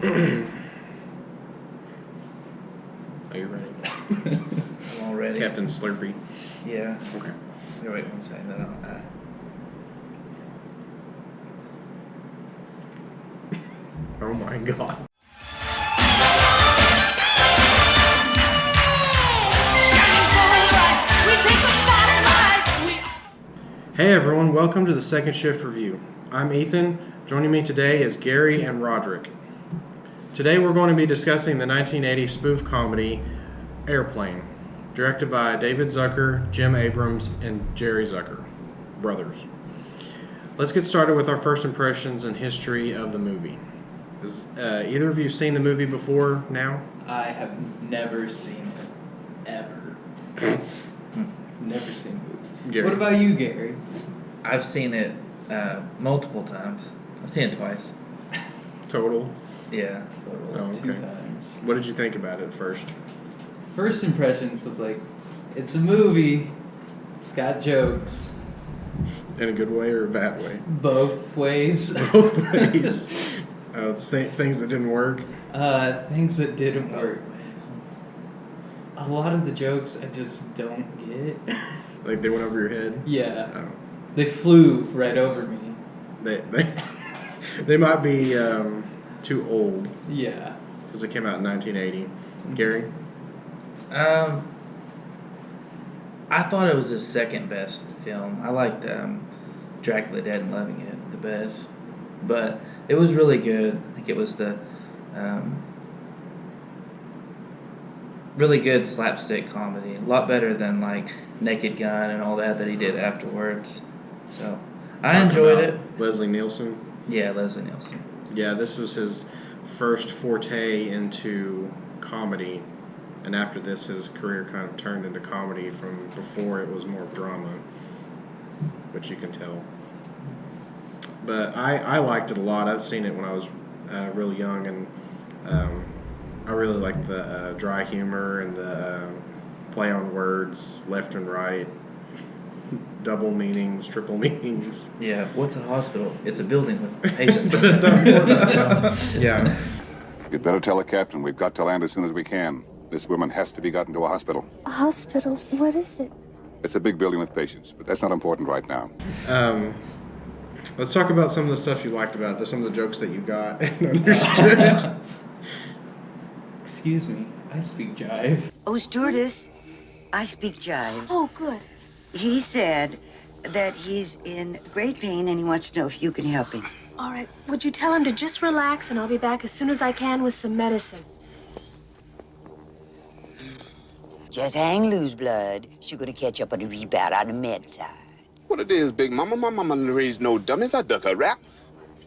Are you ready? I'm all ready. Captain Slurpee. Yeah. Okay. Here, wait one second. Oh my god. Hey everyone, welcome to the Second Shift Review. I'm Ethan. Joining me today is Gary and Roderick. Today we're going to be discussing the 1980 spoof comedy Airplane, directed by David Zucker, Jim Abrams, and Jerry Zucker, brothers. Let's get started with our first impressions and history of the movie. Has either of you seen the movie before now? I have never seen it, ever. Never seen the movie. Gary. What about you, Gary? I've seen it multiple times. I've seen it twice. Total? Yeah. Total Oh, 2 okay. times. What did you think about it first? First impressions was like, it's a movie. It's got jokes. In a good way or a bad way? Both ways. Both ways. Things that didn't work. Things that didn't work. A lot of the jokes I just don't get. Like they went over your head. Yeah. Oh. They flew right over me. They might be too old Yeah. because it came out in 1980. Gary. I thought it was the second best film. I liked Dracula Dead and Loving It the best, but it was really good. I think it was the really good slapstick comedy. A lot better than like Naked Gun and all that he did afterwards. So I enjoyed it. Leslie Nielsen. Yeah, Leslie Nielsen. Yeah, this was his first forte into comedy, and after this, his career kind of turned into comedy. From before, it was more drama, which you can tell. But I liked it a lot. I've seen it when I was real young, and I really liked the dry humor and the play on words, left and right, double meanings, triple meanings. Yeah, what's a hospital? It's a building with patients in That's it. how important. Yeah. You'd better tell the captain. We've got to land as soon as we can. This woman has to be gotten to a hospital. A hospital? What is it? It's a big building with patients, but that's not important right now. Let's talk about some of the stuff you liked about it, some of the jokes that you got and understood. Excuse me. I speak jive. Oh, stewardess, I speak jive. Oh, good. He said that he's in great pain and he wants to know if you can help him. All right. Would you tell him to just relax and I'll be back as soon as I can with some medicine? Just hang loose, blood. She's gonna catch up on the rebound on the med side. What it is, Big Mama? My mama didn't raise no dummies. I duck a rap.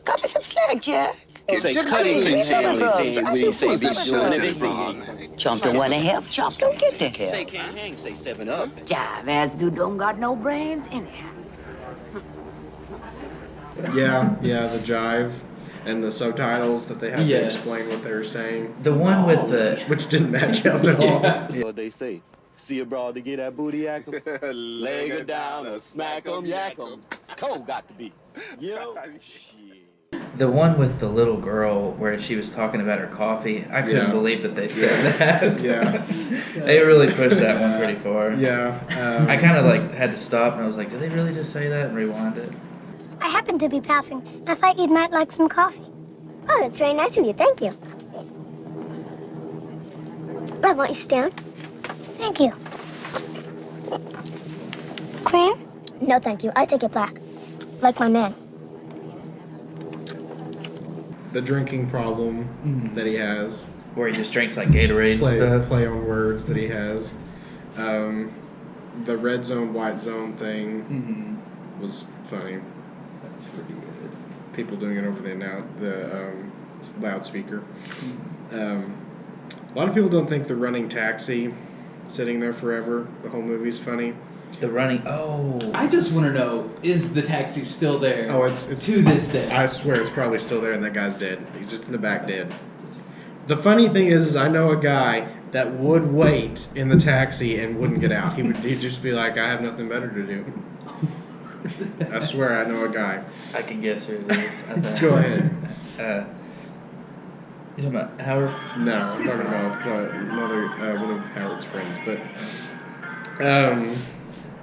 Cut me some slack, Jack. Say Just cutting leave the me chain, alone. only say we say be doing it. Chump don't wanna help, Chump don't get the Say help. can't hang, say 7 up. Jive ass dude don't got no brains anyhow. Yeah, the jive and the subtitles that they had Yes. to explain what they were saying, The one with the which didn't match up at all. Yeah. What they say. See a broad to get that booty yak 'em. Leg her down or smack 'em, yak 'em. Cold got to be. You know? the one with the little girl where she was talking about her coffee. I couldn't Yeah. believe that they said that. Yeah. They really pushed that one pretty far. Yeah. I kind of like had to stop and I was like, did they really just say that? And rewind it. I happened to be passing, and I thought you might like some coffee. Oh, that's very nice of you. Thank you. I want you to sit down. Thank you. Cream? No, thank you. I take it black. Like my man. The drinking problem that he has, Where he just drinks like Gatorade and stuff. play on words that he has, the red zone, white zone thing was funny. That's pretty good. People doing it over the loudspeaker. A lot of people don't think the running taxi, sitting there forever, the whole movie's funny. The running. Oh. I just want to know, is the taxi still there? Oh, it's to this day. I swear it's probably still there and that guy's dead. He's just in the back dead. The funny thing is I know a guy that would wait in the taxi and wouldn't get out. He'd just be like, I have nothing better to do. I swear I know a guy. I can guess who it is. I think. Go ahead. You talking about Howard? No, I'm talking about one of Howard's friends. But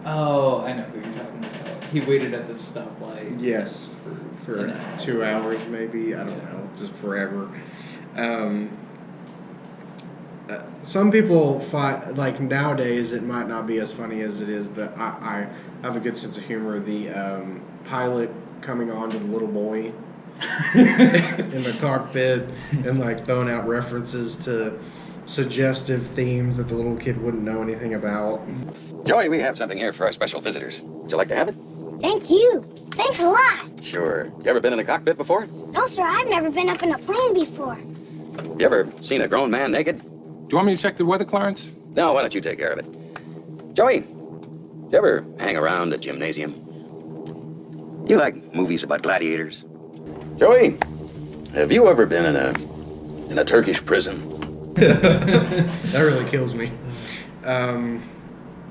Oh, I know who you're talking about. He waited at the stoplight. yes, for An hour. 2 hours maybe. I don't know, just forever. Some people find, like, nowadays it might not be as funny as it is, but I have a good sense of humor. The pilot coming on to the little boy in the cockpit and like throwing out references to suggestive themes that the little kid wouldn't know anything about. Joey, we have something here for our special visitors. Would you like to have it? Thank you. Thanks a lot. Sure. You ever been in a cockpit before? No, sir, I've never been up in a plane before. You ever seen a grown man naked? Do you want me to check the weather, Clarence? No, why don't you take care of it? Joey, you ever hang around the gymnasium? You like movies about gladiators? Joey, have you ever been in a Turkish prison? That really kills me.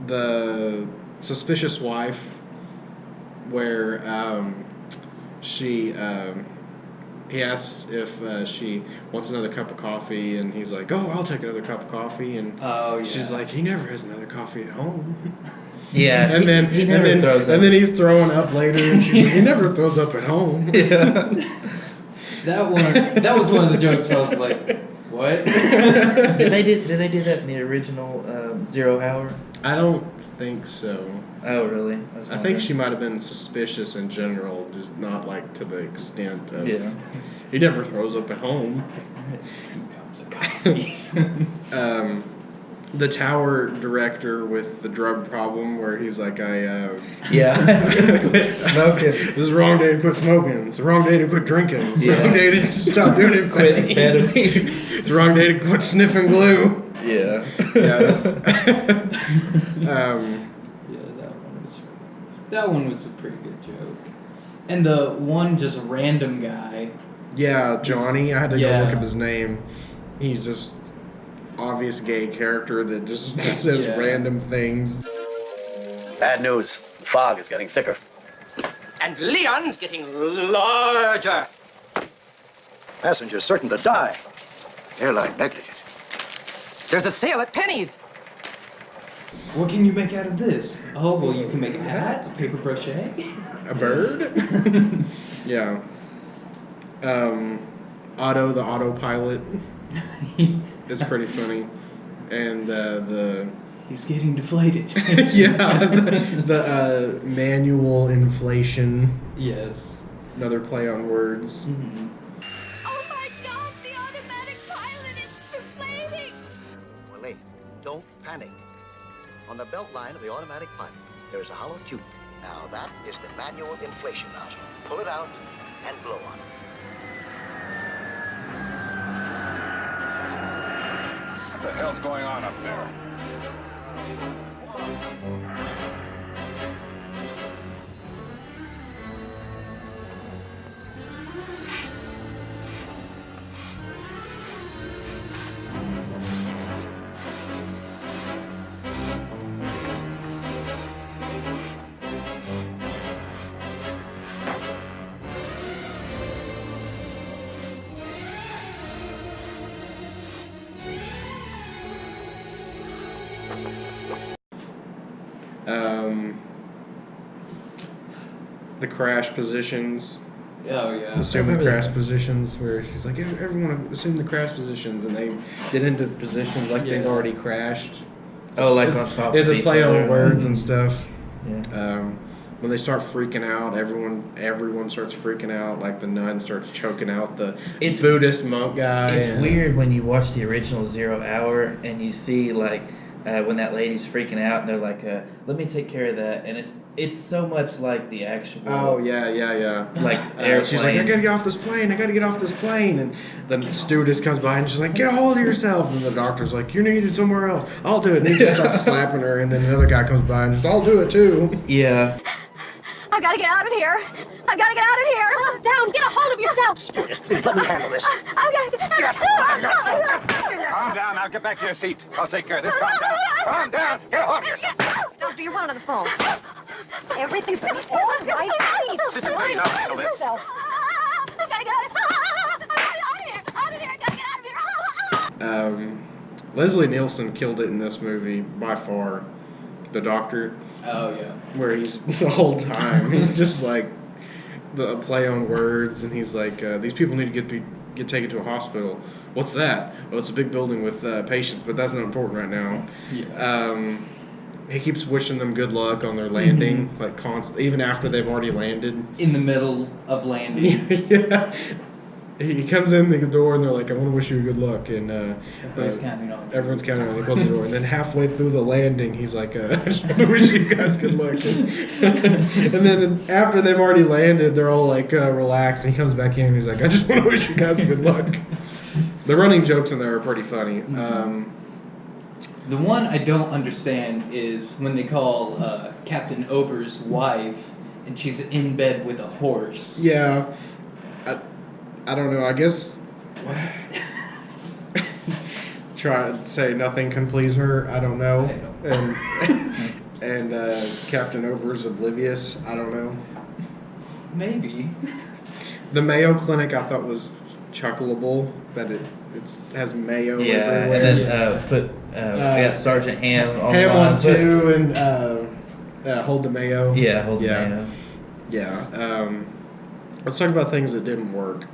The Suspicious Wife, where he asks if she wants another cup of coffee, and he's like, "Oh, I'll take another cup of coffee," and Oh, yeah. she's like, "He never has another coffee at home." Yeah. And then he never throws up. and then he's throwing up later, and she's like, "He never throws up at home." Yeah. That was one of the jokes I was like, what? Did they do that in the original 0 Hour? I don't think so. Oh, really? I think she might have been suspicious in general, just not like to the extent of. Yeah. He never throws up at home. 2 cups of coffee. The Tower director with the drug problem, where he's like, Yeah. Quit smoking. This is the wrong day to quit smoking. It's the wrong day to quit drinking. It's the Yeah. wrong day to stop doing it. Quit amphetamine. It's the wrong day to quit sniffing glue. Yeah. Yeah. Yeah, that one was a pretty good joke. And the one just random guy. Yeah, Johnny. I had to go Yeah. look up his name. He's just obvious gay character that just says Yeah. random things. Bad news. The fog is getting thicker. And Leon's getting larger. Passengers certain to die. Airline negligent. There's a sale at Penny's. What can you make out of this? Oh, well, you can make a hat, paper crochet. A bird? Yeah. Otto, the autopilot. It's pretty funny. And He's getting deflated. yeah, the manual inflation. Yes. Another play on words. Mm-hmm. Oh my God, the automatic pilot, it's deflating. Well, lady, don't panic. On the belt line of the automatic pilot, there is a hollow tube. Now, that is the manual inflation nozzle. Pull it out and blow on it. What the hell's going on up there? The crash positions. Oh, yeah. Assume the crash positions, where she's like, everyone assume the crash positions, and they get into positions like they've Yeah. already crashed. Oh, like it's, on top it's of a each play other. on words and stuff. Yeah. When they start freaking out, everyone starts freaking out. Like the nun starts choking out the Buddhist monk guy. It's weird when you watch the original 0 Hour and you see like when that lady's freaking out and they're like, "Let me take care of that," and it's so much like the actual. Oh yeah. Like She's like, I gotta get off this plane. And the stewardess comes by and she's like, get a hold of yourself. And the doctor's like, you're needed somewhere else. I'll do it. And he just starts slapping her. And then another guy comes by and just, I'll do it too. Yeah. I gotta get out of here. I gotta get out of here. Calm down. Get a hold of yourself. Stewardess, please let me handle this. I gotta get Calm down. Now get back to your seat. I'll take care of this. Calm down. Calm down. Get a hold of yourself. Doctor, you're one on the phone. Everything's gonna be all right. Sister, please, I'll handle this. I gotta get out of here. Out of here. I gotta get out of here. Leslie Nielsen killed it in this movie by far. The doctor. Oh yeah. Where he's the whole time he's just like the play on words, and he's like, these people need to get taken to a hospital. What's that? Oh, it's a big building with patients, but that's not important right now. Yeah. He keeps wishing them good luck on their landing, like even after they've already landed. In the middle of landing. Yeah. He comes in the door and they're like, I want to wish you good luck. And everyone's counting on you. Everyone's counting on you. They close the door. And then halfway through the landing, he's like, I just want to wish you guys good luck. And then after they've already landed, they're all like relaxed. And he comes back in and he's like, I just want to wish you guys good luck. The running jokes in there are pretty funny. The one I don't understand is when they call Captain Ober's wife and she's in bed with a horse. Yeah. I don't know. I guess try to say nothing can please her. I don't know. And Captain Over's oblivious. I don't know. Maybe. The Mayo Clinic I thought was chuckleable. That it has mayo everywhere. And then we got Sergeant Ham on Ham line, on two and Hold the Mayo. Yeah, Hold the Mayo. Yeah. Let's talk about things that didn't work.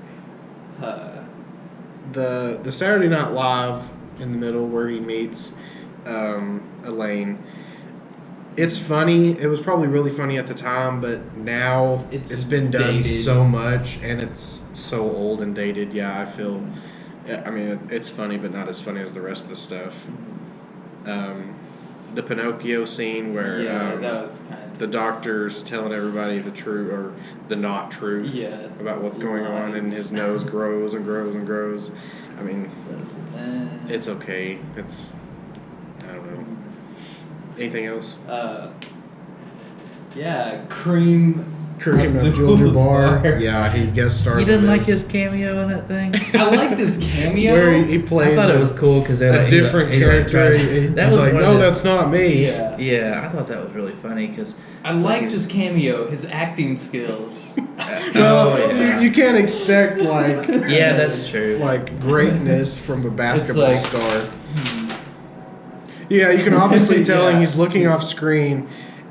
The Saturday Night Live in the middle where he meets Elaine. It's funny. It was probably really funny at the time, but now it's been done dated. so much and it's so old and dated. Yeah, I feel. I mean, it's funny, but not as funny as the rest of the stuff. The Pinocchio scene where that was kind of the doctor's telling everybody the truth or the not truth about what's going on, and his nose grows and grows and grows. I mean, it's okay. I don't know. Anything else? Cream Abdul-Jabbar. Yeah, he guest stars. You didn't in like this. his cameo in that thing? I liked his cameo. Where he plays. I thought it was cool because they're a different character. He's like, no, that's not me. Yeah, I thought that was really funny because I liked his cameo, his acting skills. Well, you can't expect like yeah, that's true. Like greatness from a basketball star. Yeah, you can obviously tell he's looking off screen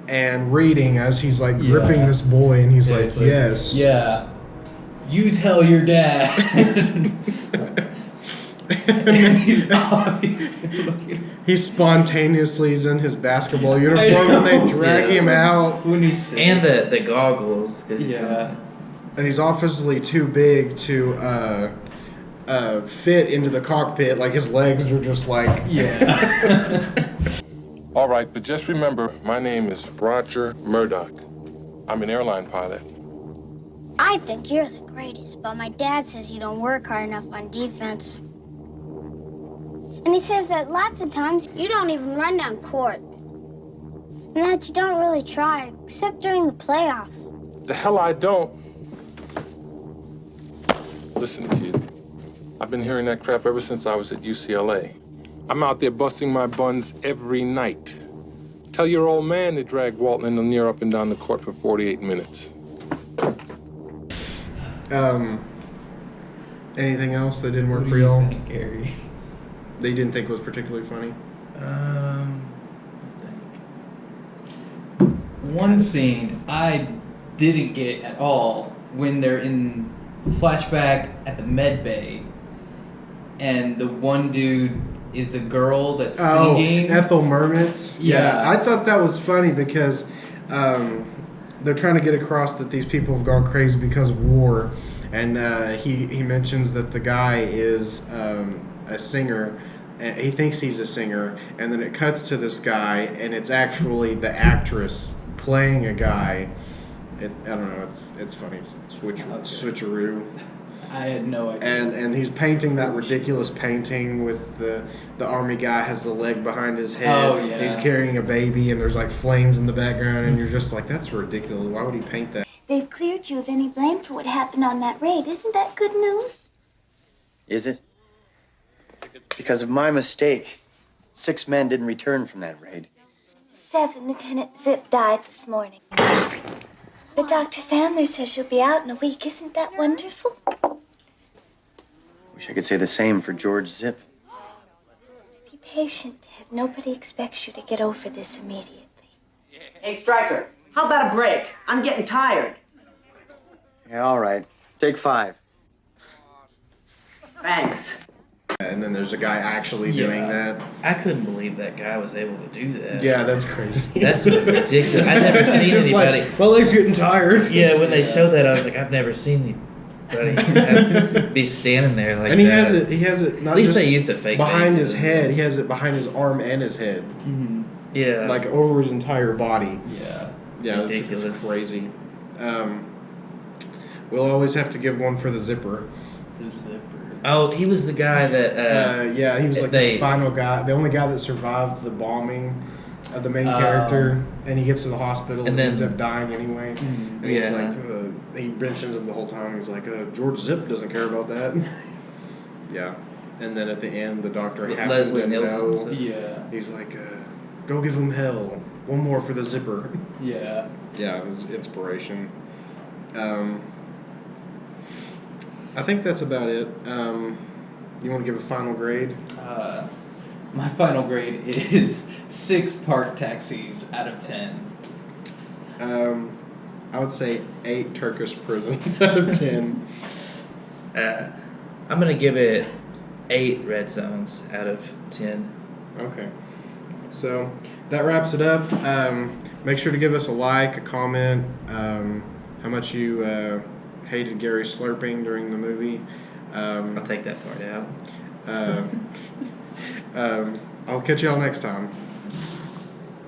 and reading as he's like gripping this boy, and he's like, yes. Yeah. You tell your dad. And he's obviously looking. He spontaneously is in his basketball uniform and they drag him out. When he's and the goggles. And he's obviously too big to fit into the cockpit. Like his legs are just like All right, but just remember, my name is Roger Murdoch. I'm an airline pilot. I think you're the greatest, but my dad says you don't work hard enough on defense. And he says that lots of times you don't even run down court. And that you don't really try, except during the playoffs. The hell I don't. Listen, kid. I've been hearing that crap ever since I was at UCLA. I'm out there busting my buns every night. Tell your old man to drag Walton and Lanier up and down the court for 48 minutes. Anything else that didn't work for y'all? Gary? That you didn't think was particularly funny? One scene I didn't get at all when they're in flashback at the med bay, and the one dude is a girl that's singing. Ethel Mermans. Yeah. I thought that was funny because they're trying to get across that these people have gone crazy because of war, and he mentions that the guy is a singer. And he thinks he's a singer, and then it cuts to this guy, and it's actually the actress playing a guy. I don't know. It's funny. Switcheroo. I had no idea. And he's painting that ridiculous painting with the army guy has the leg behind his head. Oh, yeah. He's carrying a baby, and there's like flames in the background, and you're just like, that's ridiculous. Why would he paint that? They've cleared you of any blame for what happened on that raid. Isn't that good news? Is it? Because of my mistake, 6 men didn't return from that raid. 7. Lieutenant Zip died this morning. But Dr. Sandler says she'll be out in a week. Isn't that wonderful? Wish I could say the same for George Zip. patient, Ted. Nobody expects you to get over this immediately. Hey, Stryker, how about a break? I'm getting tired. Yeah, all right. Take 5. Thanks. And then there's a guy actually doing that. I couldn't believe that guy was able to do that. Yeah, that's crazy. That's ridiculous. I've never seen Just anybody. like, my leg's getting tired. Yeah, when they showed that, I was like, I've never seen anybody be standing there like And he that. has it. Not At least just they used a fake behind name. his head. He has it behind his arm and his head. Mm-hmm. Yeah. Like over his entire body. Yeah. Yeah, ridiculous. It's crazy. We'll always have to give one for the zipper. The zipper. Oh, he was the guy that. Yeah, he was like the final guy, the only guy that survived the bombing of the main character, and he gets to the hospital and then- ends up dying anyway. And he's yeah. like, he mentions him the whole time. He's like, George Zip doesn't care about that. Yeah, and then at the end, the doctor happens Leslie to Nielsen know. said- Yeah. He's like, go give him hell. One more for the zipper. Yeah. Yeah, it was inspiration. I think that's about it. You want to give a final grade? My final grade is 6 park taxis out of 10. I would say 8 Turkish prisons out of 10. I'm gonna give it 8 red zones out of 10. Okay. So that wraps it up. Make sure to give us a like, a comment, how much you hated Gary slurping during the movie. I'll take that part out. I'll catch y'all next time.